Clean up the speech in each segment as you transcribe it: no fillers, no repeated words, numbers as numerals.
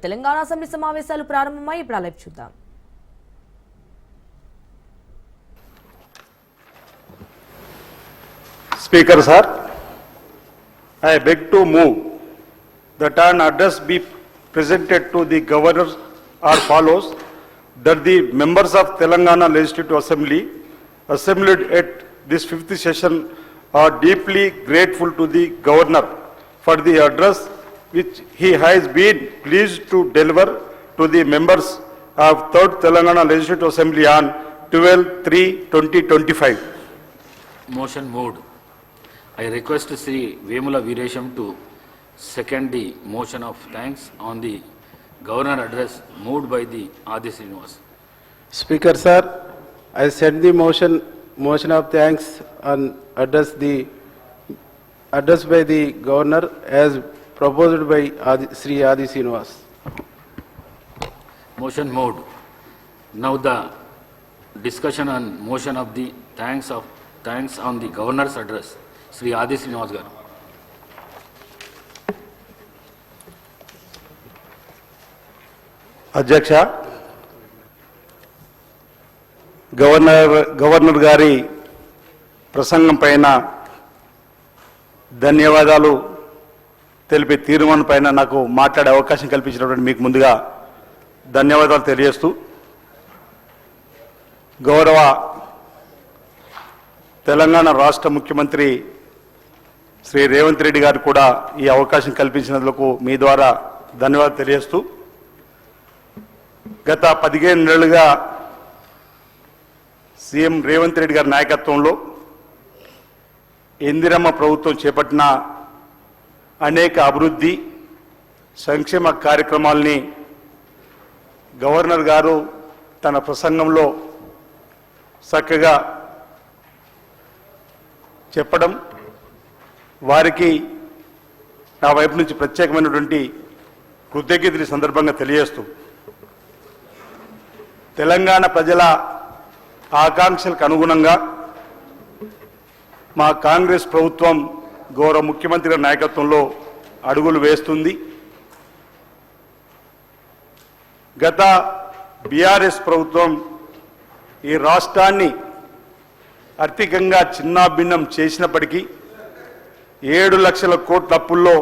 Telangana assembly సమావేశాలు ప్రారంభమై ఇప్పుడు లైవ్ చూద్దాం. Speaker sir, I beg to move that an address be presented to the governor as follows: that the members of Telangana Legislative Assembly assembled at this 5th session are deeply grateful to the governor for the address which he has been pleased to deliver to the members of 3rd Telangana Legislative Assembly on 12/3/2025. Motion moved. I request Sri Vemula Veeresham to second the motion of thanks on the governor address moved by the Adi Srinivas. Speaker sir, I send the motion of thanks and address by the governor as proposed by Sri Adi Srinivas. Motion moved. Now the discussion on motion of the thanks on the governor's address. Sri Adi Srinivas garu. అధ్యక్ష, governor గారి ప్రసంగం పైన ధన్యవాదాలు తెలిపే తీర్మానం పైన నాకు మాట్లాడే అవకాశం కల్పించినటువంటి మీకు ముందుగా ధన్యవాదాలు తెలియజేస్తూ, గౌరవ తెలంగాణ రాష్ట్ర ముఖ్యమంత్రి శ్రీ రేవంత్ రెడ్డి గారు కూడా ఈ అవకాశం కల్పించినందుకు మీ ద్వారా ధన్యవాదాలు తెలియజేస్తూ, గత 15 నెలలుగా సీఎం రేవంత్ రెడ్డి గారి నాయకత్వంలో ఇందిరమ్మ ప్రభుత్వం చేపట్టిన అనేక అభివృద్ధి సంక్షేమ కార్యక్రమాల్ని గవర్నర్ గారు తన ప్రసంగంలో చక్కగా చెప్పడం, వారికి నా వైపు నుంచి ప్రత్యేకమైనటువంటి కృతజ్ఞతలు సందర్భంగా తెలియజేస్తూ, తెలంగాణ ప్రజల ఆకాంక్షలకు అనుగుణంగా మా కాంగ్రెస్ ప్రభుత్వం గౌరవ ముఖ్యమంత్రి గారి నాయకత్వంలో అడుగులు వేస్తుంది. గత బీఆర్ఎస్ ప్రభుత్వం ఈ రాష్ట్రాన్ని ఆర్థికంగా చిన్నాభిన్నం చేసినప్పటికీ 7 లక్షల కోట్ల అప్పుల్లో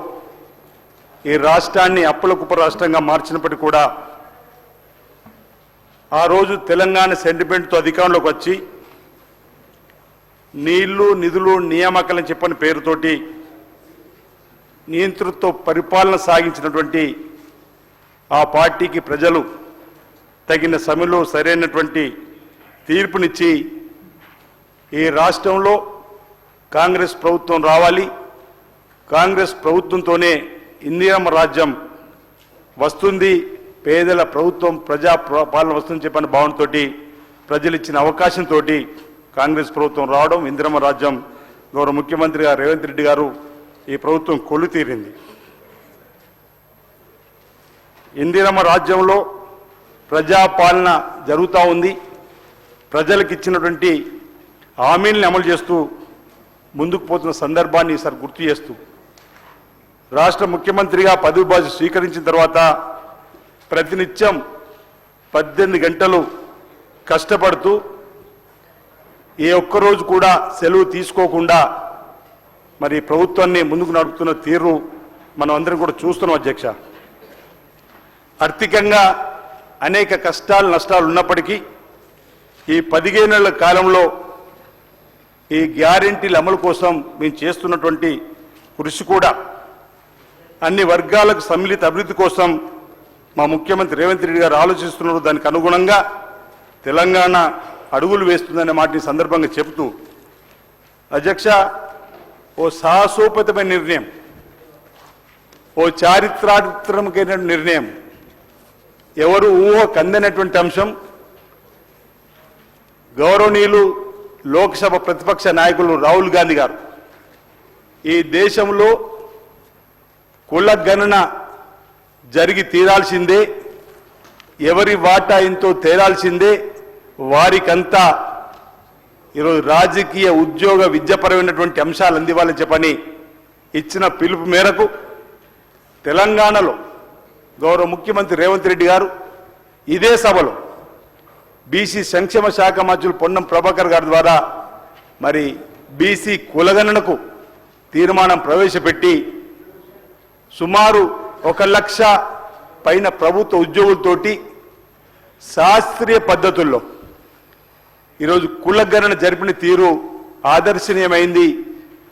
ఈ రాష్ట్రాన్ని అప్పుల కుప్ప రాష్ట్రంగా మార్చినప్పటికీ కూడా ఆ రోజు తెలంగాణ సెంటిమెంట్తో అధికారంలోకి వచ్చి నీళ్లు నిధులు నియామకాలని చెప్పని పేరుతోటి నియంతృత్వ పరిపాలన సాగించినటువంటి ఆ పార్టీకి ప్రజలు తగిన సమయంలో సరైనటువంటి తీర్పునిచ్చి ఈ రాష్ట్రంలో కాంగ్రెస్ ప్రభుత్వం రావాలి, కాంగ్రెస్ ప్రభుత్వంతోనే ఇందిరమ్మ రాజ్యం వస్తుంది, పేదల ప్రభుత్వం ప్రజా పాలన వస్తుందని చెప్పని భావనతో ప్రజలు ఇచ్చిన అవకాశంతో కాంగ్రెస్ ప్రభుత్వం రావడం, ఇందిరమ్మ రాజ్యం గౌరవ ముఖ్యమంత్రి గారు రేవంత్ రెడ్డి గారు ఈ ప్రభుత్వం కొలు తీరింది. ఇందిరమ్మ రాజ్యంలో ప్రజాపాలన జరుగుతూ ఉంది. ప్రజలకు ఇచ్చినటువంటి హామీల్ని అమలు చేస్తూ ముందుకు పోతున్న సందర్భాన్ని ఈసారి గుర్తు చేస్తూ, రాష్ట్ర ముఖ్యమంత్రిగా పదవి బాధ్యత స్వీకరించిన తర్వాత ప్రతినిత్యం 18 గంటలు కష్టపడుతూ ఏ ఒక్కరోజు కూడా సెలవు తీసుకోకుండా మరి ప్రభుత్వాన్ని ముందుకు నడుపుతున్న తీరు మనం అందరం కూడా చూస్తున్నాం. అధ్యక్ష, ఆర్థికంగా అనేక కష్టాలు నష్టాలు ఉన్నప్పటికీ ఈ 15 నెలల కాలంలో ఈ గ్యారెంటీల అమలు కోసం మేము చేస్తున్నటువంటి కృషి కూడా అన్ని వర్గాలకు సమ్మిళిత అభివృద్ధి కోసం మా ముఖ్యమంత్రి రేవంత్ రెడ్డి గారు ఆలోచిస్తున్నారు. దానికి అనుగుణంగా తెలంగాణ అడుగులు వేస్తుందనే మాటని సందర్భంగా చెబుతూ, అధ్యక్ష, ఓ సాహసోపేతమైన నిర్ణయం, ఓ చారిత్రాత్మకమైన నిర్ణయం, ఎవరు ఊహ కందనటువంటి అంశం. గౌరవనీయులు లోక్సభ ప్రతిపక్ష నాయకులు రాహుల్ గాంధీ గారు ఈ దేశంలో కుల గణన జరిగి తీరాల్సిందే, ఎవరి వాటా ఎంతో తేరాల్సిందే, వారికంతా ఈరోజు రాజకీయ ఉద్యోగ విద్యాపరమైనటువంటి అంశాలు అందివ్వాలని చెప్పని ఇచ్చిన పిలుపు మేరకు తెలంగాణలో గౌరవ ముఖ్యమంత్రి రేవంత్ రెడ్డి గారు ఇదే సభలో బీసీ సంక్షేమ శాఖ మంత్రులు పొన్నం ప్రభాకర్ గారి ద్వారా మరి బీసీ కులగణనకు తీర్మానం ప్రవేశపెట్టి సుమారు 1 లక్ష పైన ప్రభుత్వ ఉద్యోగులతోటి శాస్త్రీయ పద్ధతుల్లో ఈరోజు కులగణన జరిపిన తీరు ఆదర్శనీయమైంది,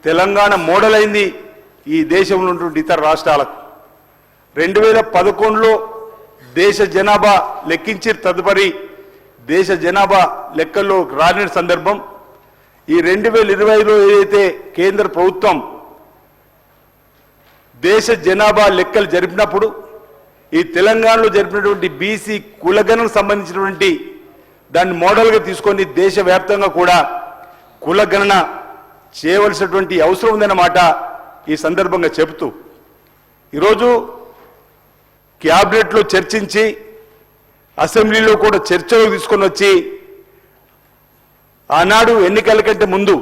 తెలంగాణ మోడల్ అయింది ఈ దేశంలో ఉన్నటువంటి ఇతర రాష్ట్రాలకు. 2011లో దేశ జనాభా లెక్కించి తదుపరి దేశ జనాభా లెక్కల్లో రాని సందర్భం ఈ 2020లో ఏదైతే కేంద్ర ప్రభుత్వం దేశ జనాభా లెక్కలు జరిపినప్పుడు ఈ తెలంగాణలో జరిపినటువంటి బీసీ కులగణనకు సంబంధించినటువంటి దాన్ని మోడల్గా తీసుకొని దేశవ్యాప్తంగా కూడా కులగణన చేయవలసినటువంటి అవసరం ఉందన్నమాట ఈ సందర్భంగా చెబుతూ ఈరోజు క్యాబినెట్లో చర్చించి అసెంబ్లీలో కూడా చర్చలో తీసుకొని వచ్చి ఆనాడు ఎన్నికల కంటే ముందు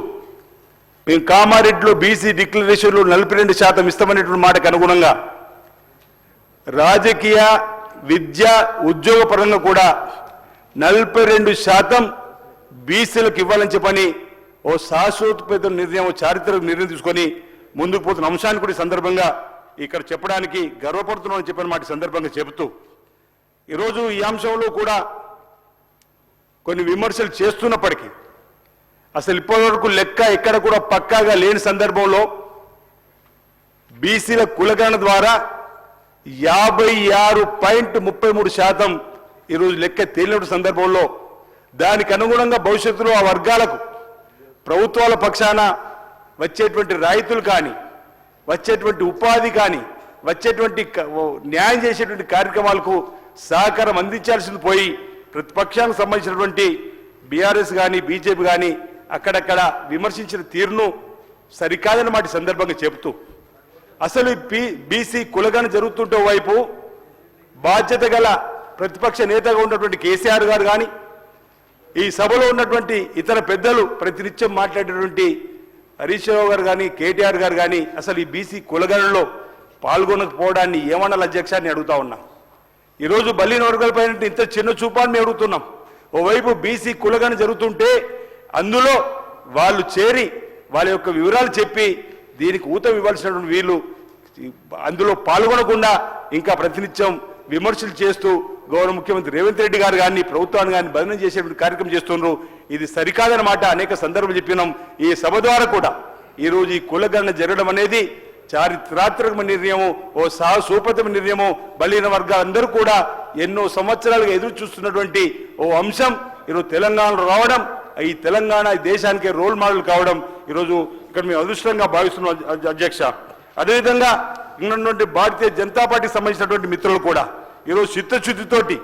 మేము కామారెడ్డిలో బీసీ డిక్లరేషన్లో 42% ఇస్తామనేటువంటి మాటకు అనుగుణంగా రాజకీయ విద్య ఉద్యోగ పరంగా కూడా 42% బీసీలకు ఇవ్వాలని చెప్పని ఓ శాశ్వతపేత నిర్ణయం, చారిత్రక నిర్ణయం తీసుకొని ముందుకు పోతున్న అంశాన్ని కూడా ఈ సందర్భంగా ఇక్కడ చెప్పడానికి గర్వపడుతున్నామని చెప్పిన మాట సందర్భంగా చెబుతూ ఈరోజు ఈ అంశంలో కూడా కొన్ని విమర్శలు చేస్తున్నప్పటికీ అసలు ఇప్పటివరకు లెక్క ఎక్కడ కూడా పక్కాగా లేని సందర్భంలో బీసీల కులగణన ద్వారా 56.33% ఈరోజు లెక్క తేలిన సందర్భంలో దానికి అనుగుణంగా భవిష్యత్తులో ఆ వర్గాలకు ప్రభుత్వాల పక్షాన వచ్చేటువంటి రాయితీలు కానీ, వచ్చేటువంటి ఉపాధి కానీ, వచ్చేటువంటి న్యాయం చేసేటువంటి కార్యక్రమాలకు సహకారం అందించాల్సింది పోయి ప్రతిపక్షానికి సంబంధించినటువంటి బీఆర్ఎస్ కానీ బీజేపీ కానీ అక్కడక్కడ విమర్శించిన తీరును సరికాదని మాట సందర్భంగా చెబుతూ అసలు బీసీ కులగణన జరుగుతుంటే వైపు బాధ్యత గల ప్రతిపక్ష నేతగా ఉన్నటువంటి కేసీఆర్ గారు కానీ ఈ సభలో ఉన్నటువంటి ఇతర పెద్దలు ప్రతినిత్యం మాట్లాడేటువంటి హరీష్ రావు గారు కానీ కేటీఆర్ గారు కానీ అసలు ఈ బీసీ కులగణనలో పాల్గొనకపోవడాన్ని ఏమన్నా అధ్యక్షాన్ని అడుగుతా ఉన్నాం. ఈరోజు బలిన వర్గాలపై ఇంత చిన్న చూపాన్ని మేము అడుగుతున్నాం. ఓవైపు బీసీ కులగణన జరుగుతుంటే అందులో వాళ్ళు చేరి వాళ్ళ యొక్క వివరాలు చెప్పి దీనికి ఊతం ఇవ్వాల్సినటువంటి వీళ్ళు అందులో పాల్గొనకుండా ఇంకా ప్రతినిత్యం విమర్శలు చేస్తూ గౌరవ ముఖ్యమంత్రి రేవంత్ రెడ్డి గారు కానీ ప్రభుత్వాన్ని కానీ బదనం చేసేటువంటి కార్యక్రమం చేస్తున్నారు. ఇది సరికాదన్నమాట అనేక సందర్భాలు చెప్పినాం. ఈ సభ ద్వారా కూడా ఈరోజు ఈ కులగణన జరగడం అనేది చారిత్రాత్మక నిర్ణయము, ఓ సాహసోపేతమైన నిర్ణయము. బలహీన వర్గాలందరూ కూడా ఎన్నో సంవత్సరాలుగా ఎదురు చూస్తున్నటువంటి ఓ అంశం ఈరోజు తెలంగాణలో రావడం, ఈ తెలంగాణ ఈ దేశానికి రోల్ మోడల్ కావడం ఈరోజు ఇక్కడ మేము అదృష్టంగా భావిస్తున్నాం అధ్యక్ష. అదేవిధంగా ఉన్నటువంటి భారతీయ జనతా పార్టీకి సంబంధించినటువంటి మిత్రులు కూడా ఈరోజు చిత్తశుద్ధితోటి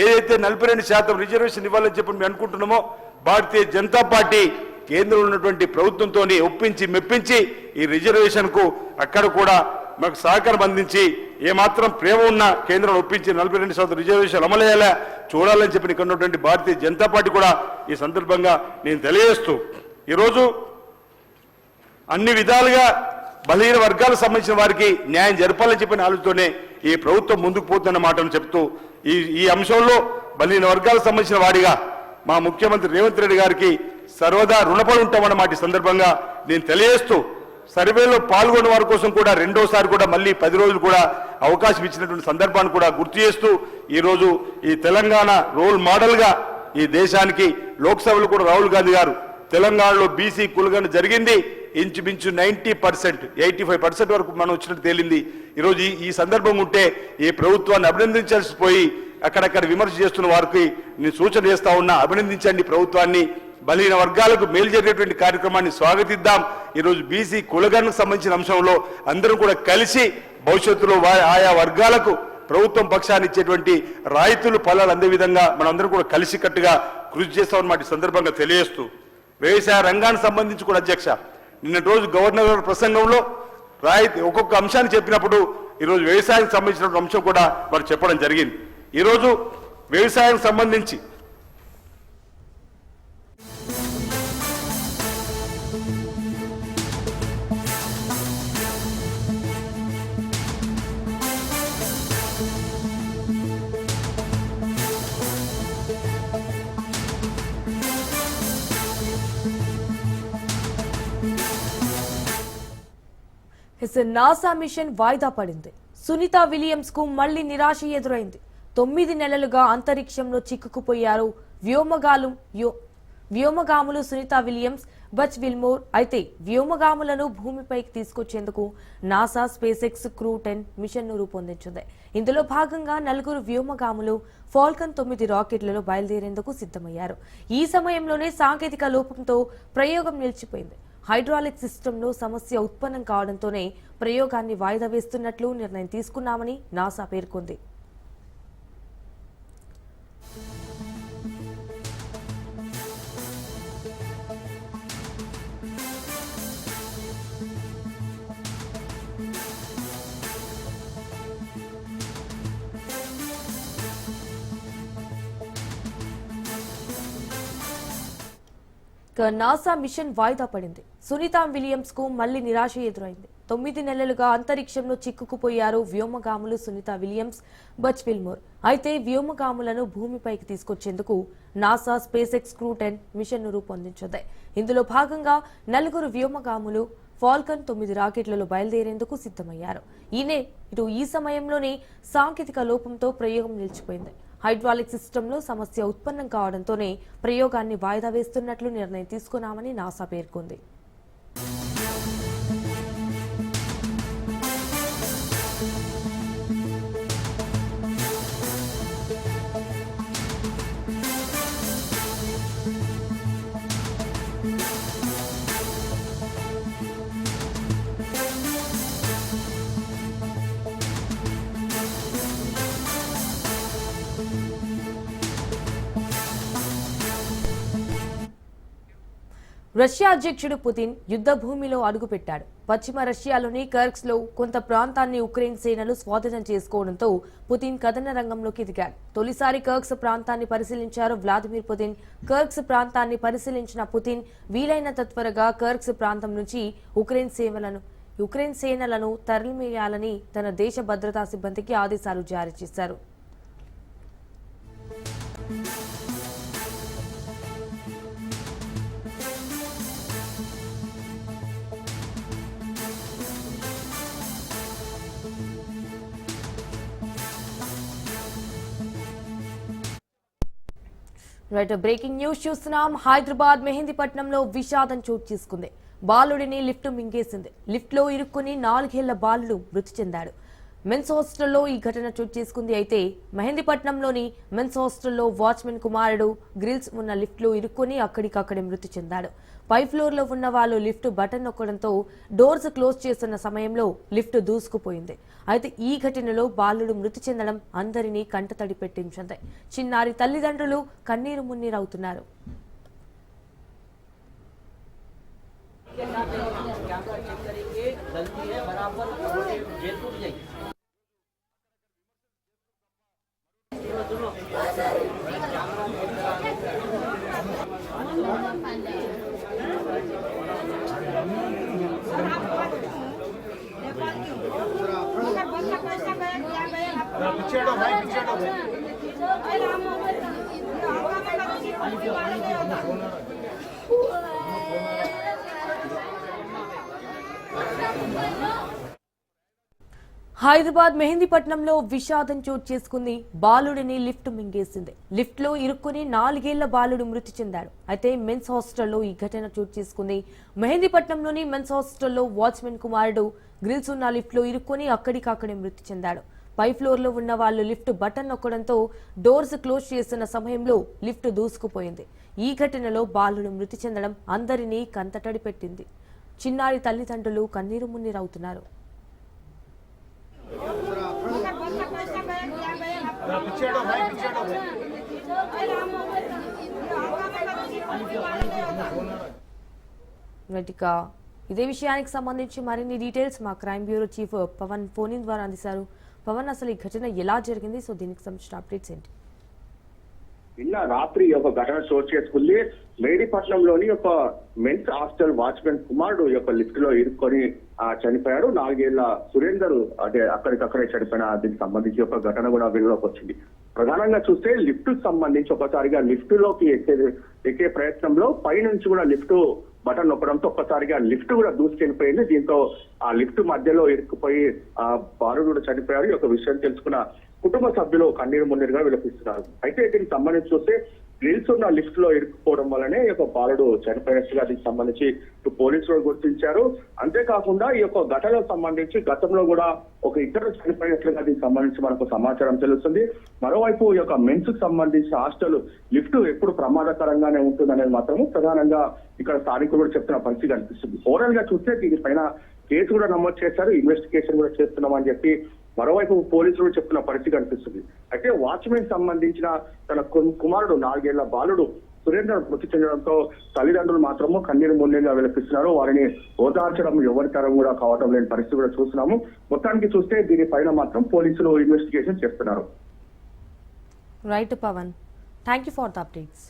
ఏదైతే 42% రిజర్వేషన్ ఇవ్వాలని చెప్పి మేము అనుకుంటున్నామో భారతీయ జనతా పార్టీ కేంద్రంలో ఉన్నటువంటి ప్రభుత్వంతో ఒప్పించి మెప్పించి ఈ రిజర్వేషన్కు అక్కడ కూడా మాకు సహకారం అందించి ఏమాత్రం ప్రేమ ఉన్న కేంద్రం ఒప్పించి 42% రిజర్వేషన్ అమలయ్యేలా చూడాలని చెప్పి ఇక్కడ ఉన్నటువంటి భారతీయ జనతా పార్టీ కూడా ఈ సందర్భంగా నేను తెలియజేస్తూ ఈరోజు అన్ని విధాలుగా బలహీన వర్గాలకు సంబంధించిన వారికి న్యాయం జరపాలని చెప్పిన ఆలోచనతోనే ఈ ప్రభుత్వం ముందుకు పోతున్న మాటలు చెప్తూ ఈ అంశంలో బలహీన వర్గాలకు సంబంధించిన వాడిగా మా ముఖ్యమంత్రి రేవంత్ రెడ్డి గారికి సర్వదా రుణపడి ఉంటామన్న మాట సందర్భంగా నేను తెలియజేస్తూ సర్వేలో పాల్గొన్న వారి కోసం కూడా రెండోసారి కూడా మళ్ళీ 10 రోజులు కూడా అవకాశం ఇచ్చినటువంటి సందర్భాన్ని కూడా గుర్తు చేస్తూ ఈరోజు ఈ తెలంగాణ రోల్ మోడల్గా ఈ దేశానికి లోక్సభలో కూడా రాహుల్ గాంధీ గారు తెలంగాణలో బీసీ కులగణన జరిగింది, ఇంచుమించు 90%, 85% వరకు మనం వచ్చినట్టు తేలింది. ఈరోజు ఈ సందర్భం ఉంటే ఈ ప్రభుత్వాన్ని అభినందించాల్సి పోయి అక్కడక్కడ విమర్శ చేస్తున్న వారికి నేను సూచన చేస్తా ఉన్నా, అభినందించండి ప్రభుత్వాన్ని. బలహీన వర్గాలకు మేలు జరిగేటువంటి కార్యక్రమాన్ని స్వాగతిద్దాం. ఈరోజు బీసీ కులగణనకు సంబంధించిన అంశంలో అందరం కూడా కలిసి భవిష్యత్తులో ఆయా వర్గాలకు ప్రభుత్వం పక్షాన్ని ఇచ్చేటువంటి రాయితీలు ఫలాలు అందే విధంగా మనందరం కూడా కలిసికట్టుగా కృషి చేస్తామన్నమాట సందర్భంగా తెలియజేస్తూ వ్యవసాయ రంగానికి సంబంధించి కూడా అధ్యక్ష నిన్నటి రోజు గవర్నర్ గారి ప్రసంగంలో రాయితీ ఒక్కొక్క అంశాన్ని చెప్పినప్పుడు ఈరోజు వ్యవసాయానికి సంబంధించిన అంశం కూడా వారు చెప్పడం జరిగింది. ఈరోజు వ్యవసాయానికి సంబంధించి నాసా మిషన్ వాయిదా పడింది. సునీత విలియమ్స్ కు మళ్లీ నిరాశ ఎదురైంది. 9 నెలలుగా అంతరిక్షంలో చిక్కుకుపోయారు వ్యోమగాములు సునీత విలియమ్స్, బచ్ విల్మోర్. అయితే వ్యోమగాములను భూమిపైకి తీసుకొచ్చేందుకు నాసా స్పేస్ ఎక్స్ క్రూ 10 మిషన్ను రూపొందించింది. ఇందులో భాగంగా 4 వ్యోమగాములు ఫాల్కన్ 9 రాకెట్లలో బయలుదేరేందుకు సిద్ధమయ్యారు. ఈ సమయంలోనే సాంకేతిక లోపంతో ప్రయోగం నిలిచిపోయింది. హైడ్రాలిక్ సిస్టంలో సమస్య ఉత్పన్నం కావడంతోనే ప్రయోగాన్ని వాయిదా వేస్తున్నట్లు నిర్ణయం తీసుకున్నామని నాసా పేర్కొంది. నాసా మిషన్ వాయిదా పడింది. సునీత విలియమ్స్ కు మళ్లీ నిరాశ ఎదురైంది. 9 నెలలుగా అంతరిక్షంలో చిక్కుకుపోయారు వ్యోమగాములు సునీత విలియమ్స్, బచ్ విల్మోర్. అయితే వ్యోమగాములను భూమిపైకి తీసుకొచ్చేందుకు నాసా స్పేస్ ఎక్స్ క్రూ 10 మిషన్ను రూపొందించింది. ఇందులో భాగంగా 4 వ్యోమగాములు ఫాల్కన్ 9 రాకెట్లలో బయలుదేరేందుకు సిద్ధమయ్యారు. ఈ సమయంలోనే సాంకేతిక లోపంతో ప్రయోగం నిలిచిపోయింది. హైడ్రాలిక్ సిస్టంలో సమస్య ఉత్పన్నం కావడంతోనే ప్రయోగాన్ని వాయిదా వేస్తున్నట్లు నిర్ణయం తీసుకున్నామని నాసా పేర్కొంది. రష్యా అధ్యక్షుడు పుతిన్ యుద్ధ భూమిలో అడుగుపెట్టాడు. పశ్చిమ రష్యాలోని కర్స్క్ లో కొంత ప్రాంతాన్ని ఉక్రెయిన్ సేనలు స్వాధీనం చేసుకోవడంతో పుతిన్ కథన రంగంలోకి దిగాడు. తొలిసారి కర్స్క్ ప్రాంతాన్ని పరిశీలించారు వ్లాదిమిర్ పుతిన్. కర్స్క్ ప్రాంతాన్ని పరిశీలించిన పుతిన్ వీలైనంత త్వరగా కర్స్క్ ప్రాంతం నుంచి ఉక్రెయిన్ సేనలను తరలివేయాలని తన దేశ భద్రతా సిబ్బందికి ఆదేశాలు జారీ చేశారు. బ్రేకింగ్ న్యూస్ చూస్తున్నాం. హైదరాబాద్ మెహందీపట్నంలో విషాదం చోటు చేసుకుంది. బాలుడిని లిఫ్ట్ మింగేసింది. లిఫ్ట్ లో ఇరుక్కుని 4 ఏళ్ల బాలుడు మృతి చెందాడు. మెన్స్ హాస్టల్లో ఈ ఘటన చోటు చేసుకుంది. అయితే మెహందీపట్నంలోని మెన్స్ హాస్టల్లో వాచ్మెన్ కుమారుడు గ్రిల్స్ ఉన్న లిఫ్ట్ లో ఇరుక్కుని అక్కడికక్కడే మృతి చెందాడు. పై ఫ్లోర్ లో ఉన్న వాళ్ళు లిఫ్ట్ బటన్ నొక్కడంతో డోర్స్ క్లోజ్ చేస్తున్న సమయంలో లిఫ్ట్ దూసుకుపోయింది. అయితే ఈ ఘటనలో బాలుడు మృతి చెందడం అందరినీ కంటతడి పెట్టించింది. చిన్నారి తల్లిదండ్రులు కన్నీరు మున్నీరవుతున్నారు. హైదరాబాద్ మెహందీపట్నంలో విషాదం చోటు చేసుకుంది. బాలుడిని లిఫ్ట్ మింగేసింది. లిఫ్ట్ లో ఇరుక్కుని 4 ఏళ్ల బాలుడు మృతి చెందాడు. అయితే మెన్స్ హాస్టల్లో ఈ ఘటన చోటు చేసుకుంది. మెహందీపట్నంలోని మెన్స్ హాస్టల్లో వాచ్మెన్ కుమారుడు గ్రిల్స్ ఉన్న లిఫ్ట్ లో ఇరుక్కుని అక్కడికక్కడే మృతి చెందాడు. పై ఫ్లోర్ లో ఉన్న వాళ్ళు లిఫ్ట్ బటన్ నొక్కడంతో డోర్స్ క్లోజ్ చేస్తున్న సమయంలో లిఫ్ట్ దూసుకుపోయింది. ఈ ఘటనలో బాలుడు మృతి చెందడం అందరినీ కంటతడి పెట్టింది. చిన్నారి తల్లిదండ్రులు కన్నీరు మున్నీరవుతున్నారు. ఇదే విషయానికి సంబంధించి మరిన్ని డీటెయిల్స్ మా crime bureau chief Pavan phone in ద్వారా అందిస్తారు. పవన్, అసలు ఈ ఘటన ఎలా జరిగింది? సో దీనికి సంబంధించిన అప్డేట్స్ ఏంటి? నిన్న రాత్రి ఒక ఘటన చోటు చేసుకుంది. మేడిపట్నంలోని ఒక మెన్స్ హాస్టల్ వాచ్మెన్ కుమారుడు యొక్క లిఫ్ట్ లో ఇరుక్కొని చనిపోయాడు. 4 ఏళ్ల సురేందర్ అంటే అక్కడికక్కడే చనిపోయిన దీనికి సంబంధించి ఒక ఘటన కూడా వెలుగులోకి వచ్చింది. ప్రధానంగా చూస్తే లిఫ్ట్ సంబంధించి ఒకసారిగా లిఫ్ట్ లోకి ఎక్కే ప్రయత్నంలో పై నుంచి కూడా లిఫ్ట్ బటన్ నొక్కడంతో ఒక్కసారిగా లిఫ్ట్ కూడా దూసుకెళ్లిపోయింది. దీంతో ఆ లిఫ్ట్ మధ్యలో ఇరుక్కుపోయి ఆ బాలుడు కూడా చనిపోయారు. ఈ యొక్క విషయం తెలుసుకున్న కుటుంబ సభ్యులు కన్నీరు మున్నీరుగా విలపిస్తున్నారు. అయితే దీనికి సంబంధించి చూస్తే గ్రిల్స్ ఉన్న లిఫ్ట్ లో ఇరుక్కుపోవడం వల్లనే ఈ యొక్క బాలుడు చనిపోయినట్టుగా దీనికి సంబంధించి పోలీసులు గుర్తించారు. అంతేకాకుండా ఈ యొక్క ఘటనకు సంబంధించి గతంలో కూడా ఒక ఇద్దరు చనిపోయినట్లుగా దీనికి సంబంధించి మనకు సమాచారం తెలుస్తుంది. మరోవైపు ఈ యొక్క మెన్స్ కు సంబంధించి హాస్టల్ లిఫ్ట్ ఎప్పుడు ప్రమాదకరంగానే ఉంటుందనేది మాత్రము ప్రధానంగా ఇక్కడ స్థానికులు కూడా చెప్తున్న పరిస్థితి కనిపిస్తుంది. ఓవరాల్ గా చూస్తే దీనిపైన కేసు కూడా నమోదు చేశారు, ఇన్వెస్టిగేషన్ కూడా చేస్తున్నామని చెప్పి మరోవైపు పోలీసులు చెప్తున్న పరిస్థితి కనిపిస్తుంది. అయితే వాచ్మెన్ సంబంధించిన తన కుమారుడు 4 ఏళ్ల బాలుడు సురేందర్ మృతి చెందడంతో తల్లిదండ్రులు మాత్రము కన్నీరు మున్నీరుగా విలపిస్తున్నారు. వారిని ఓదార్చడం ఎవరి తరం కూడా కావడం లేని పరిస్థితి కూడా చూస్తున్నాము. మొత్తానికి చూస్తే దీనిపైన మాత్రం పోలీసులు ఇన్వెస్టిగేషన్ చేస్తున్నారు. Right Pavan, thank you for the updates.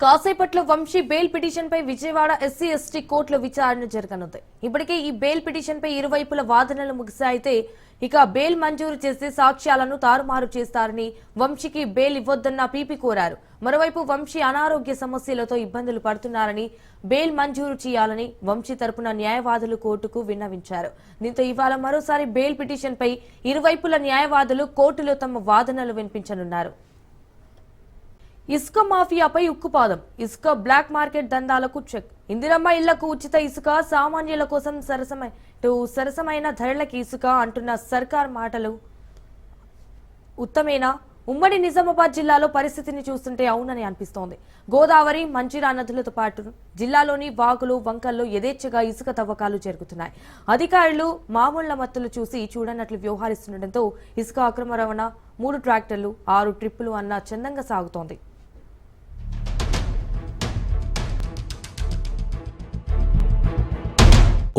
కాసేపట్లో వంశీ బెయిల్ పిటిషన్ పై విజయవాడ ఎస్సీ ఎస్టీ కోర్టులో విచారణ జరగనుంది. ఇప్పటికే ఈ బెయిల్ పిటిషన్ పై ఇరువైపుల వాదనలు ముగిసాయితే ఇక బెయిల్ మంజూరు చేస్తే సాక్ష్యాలను తారుమారు చేస్తారని వంశీకి బెయిల్ ఇవ్వొద్దన్న పీపీ కోరారు. మరోవైపు వంశీ అనారోగ్య సమస్యలతో ఇబ్బందులు పడుతున్నారని బెయిల్ మంజూరు చేయాలని వంశీ తరపున న్యాయవాదులు కోర్టుకు విన్నవించారు. దీంతో ఇవాళ మరోసారి బెయిల్ పిటిషన్ పై ఇరువైపుల న్యాయవాదులు కోర్టులో తమ వాదనలు వినిపించనున్నారు. ఇసుక మాఫియాపై ఉక్కుపాదం, ఇసుక బ్లాక్ మార్కెట్ దందాలకు చెక్. ఇందిరమ్మ ఇళ్లకు ఉచిత ఇసుక, సామాన్యుల కోసం సరసమైన ధరలకి ఇసుక అంటున్న సర్కార్ మాటలు ఉత్తమేనా? ఉమ్మడి నిజామాబాద్ జిల్లాలో పరిస్థితిని చూస్తుంటే అవునని అనిపిస్తోంది. గోదావరి, మంచిరా నదులతో పాటు జిల్లాలోని వాగులు, వంకల్లో యథేచ్ఛగా ఇసుక తవ్వకాలు జరుగుతున్నాయి. అధికారులు మామూళ్ల మత్తులు చూసి చూడనట్లు వ్యవహరిస్తుండటంతో ఇసుక అక్రమ రవాణా 3 ట్రాక్టర్లు 6 ట్రిప్పులు అన్న చందంగా సాగుతోంది.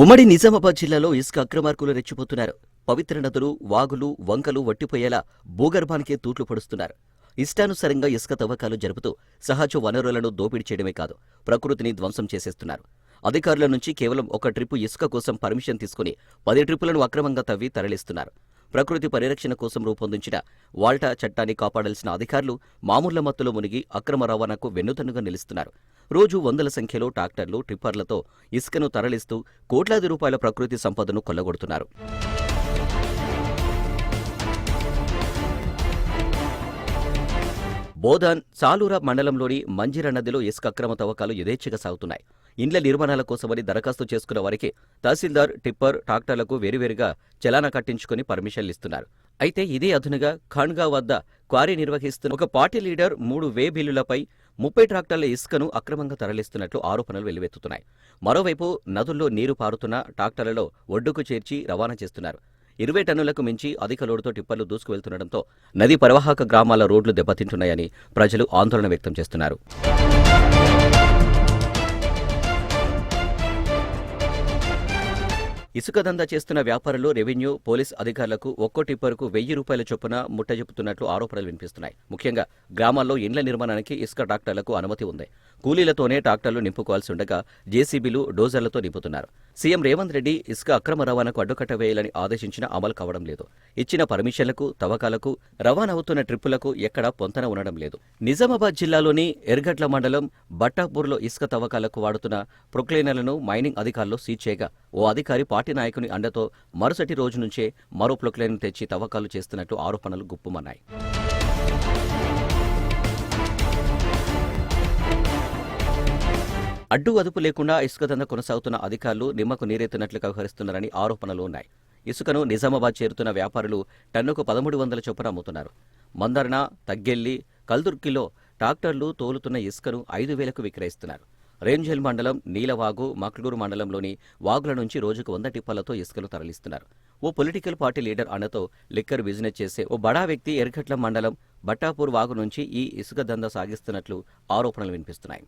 ఉమ్మడి నిజామాబాద్ జిల్లాలో ఇసుక అక్రమార్కులు రెచ్చిపోతున్నారు. పవిత్ర నదులు, వాగులు, వంకలు వట్టిపోయేలా భూగర్భానికే తూట్లు పొడుస్తున్నారు. ఇష్టానుసారంగా ఇసుక తవ్వకాలు జరుపుతూ సహజ వనరులను దోపిడీ చేయడమే కాదు, ప్రకృతిని ధ్వంసం చేసేస్తున్నారు. అధికారుల నుంచి కేవలం 1 ట్రిప్పు ఇసుక కోసం పర్మిషన్ తీసుకుని 10 ట్రిప్పులను అక్రమంగా తవ్వి తరలిస్తున్నారు. ప్రకృతి పరిరక్షణ కోసం రూపొందించిన వాల్టా చట్టాన్ని కాపాడాల్సిన అధికారులు మామూళ్ల మత్తులో మునిగి అక్రమ రవాణాకు వెన్నుతన్నుగా నిలుస్తున్నారు. రోజు వందల సంఖ్యలో ట్రాక్టర్లు, టిప్పర్లతో ఇసుకను తరలిస్తూ కోట్లాది రూపాయల ప్రకృతి సంపదను కొల్లగొడుతున్నారు. బోధాన్, సాలూరా మండలంలోని మంజిరా నదిలో ఇసుక అక్రమ తవ్వకాలు యథేచ్ఛగా సాగుతున్నాయి. ఇండ్ల నిర్మాణాల కోసమని దరఖాస్తు చేసుకున్న వారికి తహసీల్దార్, టిప్పర్, ట్రాక్టర్లకు వేరువేరుగా చలానా కట్టించుకుని పర్మిషన్లు ఇస్తున్నారు. అయితే ఇదే అదునుగా ఖాన్గా వద్ద క్వారీ నిర్వహిస్తున్న ఒక పార్టీ లీడర్ 3 వే బిల్లులపై 30 ట్రాక్టర్ల ఇసుకను అక్రమంగా తరలిస్తున్నట్లు ఆరోపణలు వెల్లువెత్తుతున్నాయి. మరోవైపు నదుల్లో నీరు పారుతున్న ట్రాక్టర్లలో ఒడ్డుకు చేర్చి రవాణా చేస్తున్నారు. 20 టన్నులకు మించి అధిక లోడుతో టిప్పర్లు దూసుకువెళ్తుండటంతో నదీ పరివాహక గ్రామాల రోడ్లు దెబ్బతింటున్నాయని ప్రజలు ఆందోళన వ్యక్తం చేస్తున్నారు. ఇసుక దందా చేస్తున్న వ్యాపారులు, రెవెన్యూ, పోలీస్ అధికారులకు ఒక్కో టిప్పర్కు 1000 రూపాయల చొప్పున ముట్టజెప్పుతున్నట్లు ఆరోపణలు వినిపిస్తున్నాయి. ముఖ్యంగా గ్రామాల్లో ఇండ్ల నిర్మాణానికి ఇసుక ట్రాక్టర్లకు అనుమతి ఉంది. కూలీలతోనే ట్రాక్టర్లు నింపుకోవాల్సి ఉండగా జేసీబీలు, డోజర్లతో నింపుతున్నారు. సీఎం రేవంత్ రెడ్డి ఇసుక అక్రమ రవాణాకు అడ్డుకట్ట వేయాలని ఆదేశించినా అమలు కావడం లేదు. ఇచ్చిన పర్మిషన్లకు, తవ్వకాలకు, రవాణా అవుతున్న ట్రిప్పులకు ఎక్కడా పొంతన ఉండడం లేదు. నిజామాబాద్ జిల్లాలోని ఎర్గట్ల మండలం బట్టాపూర్లో ఇసుక తవ్వకాలకు వాడుతున్న ప్రొక్లైనర్లను మైనింగ్ అధికారులు సీజ్ చేయగా ఓ అధికారి పార్టీ నాయకుని అండతో మరుసటి రోజు నుంచే మరో ప్రొక్లైన్ తెచ్చి తవ్వకాలు చేస్తున్నట్లు ఆరోపణలు గుప్పుమన్నాయి. అడ్డు అదుపు లేకుండా ఇసుక దందా కొనసాగుతున్న అధికారులు నిమ్మకు నీరెత్తినట్లు వ్యవహరిస్తున్నారని ఆరోపణలు ఉన్నాయి. ఇసుకను నిజామాబాద్ చేరుతున్న వ్యాపారులు టన్నుకు 1300 చొప్పున అమ్ముతున్నారు. మందర్ణ, తగ్గెల్లి, కల్దుర్కిలో ట్రాక్టర్లు తోలుతున్న ఇసుకను 5000కు విక్రయిస్తున్నారు. రేంజల్ మండలం, నీలవాగు, మక్లూరు మండలంలోని వాగుల నుంచి రోజుకు 100 టిప్పర్లతో ఇసుకను తరలిస్తున్నారు. ఓ పొలిటికల్ పార్టీ లీడర్ అండతో లిక్కర్ బిజినెస్ చేసే ఓ బడా వ్యక్తి ఎర్గట్ల మండలం బట్టాపూర్ వాగు నుంచి ఈ ఇసుక దందా సాగిస్తున్నట్లు ఆరోపణలు వినిపిస్తున్నాయి.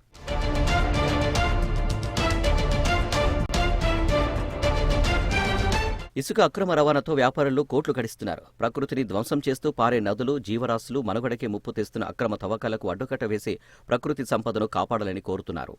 ఇసుక అక్రమ రవాణాతో వ్యాపారులు కోట్లు గడిస్తున్నారు. ప్రకృతిని ధ్వంసం చేస్తూ పారే నదులు, జీవరాశులు మనుగడకే ముప్పు తెస్తున్న అక్రమ తవ్వకాలకు అడ్డుకట్ట వేసి ప్రకృతి సంపదను కాపాడాలని కోరుతున్నారు.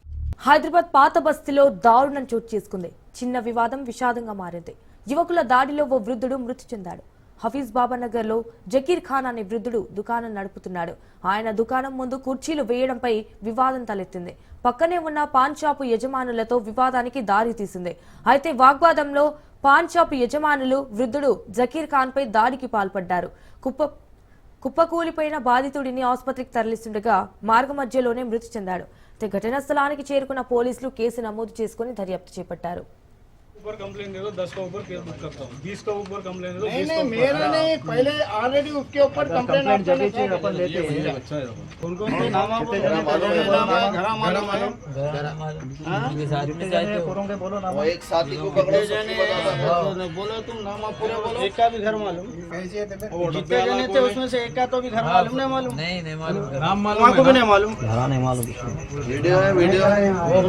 హైదరాబాద్ పాత బస్తీలో దారుణం చోటు చేసుకుంది. చిన్న వివాదం విషాదంగా మారింది. యువకుల దాడిలో ఓ వృద్ధుడు మృతి చెందాడు. హఫీజ్ బాబానగర్ లో జకీర్ ఖాన్ అనే వృద్ధుడు దుకాణం నడుపుతున్నాడు. ఆయన దుకాణం ముందు కుర్చీలు వేయడంపై వివాదం తలెత్తింది. పక్కనే ఉన్న పాన్ షాపు యజమానులతో వివాదానికి దారి తీసింది. అయితే వాగ్వాదంలో పాన్ షాపు యజమానులు వృద్ధుడు జకీర్ ఖాన్ పై దాడికి పాల్పడ్డారు. కుప్పకూలిపోయిన బాధితుడిని ఆసుపత్రికి తరలిస్తుండగా మార్గ మధ్యలోనే మృతి చెందాడు. ఘటనా స్థలానికి చేరుకున్న పోలీసులు కేసు నమోదు చేసుకుని దర్యాప్తు చేపట్టారు. ऊपर कंप्लेन दे दो 10 का ऊपर केस बुक करता हूँ 20 का ऊपर कंप्लेन दे दो नहीं नहीं मेरा नहीं पहले ऑलरेडी उसके ऊपर कंप्लेन अपन लेते हैं कौन कौन से नाम आपको घरा मालूम है बोलो नाम एक साथी को पकड़े जाने बोलो तुम नाम आप पूरा बोलो एक का भी घर मालूम जितने जने थे उसमें से एक का तो भी घर मालूम नहीं मालूम नहीं मालूम नाम मालूम आपको भी नहीं मालूम वीडियो है वो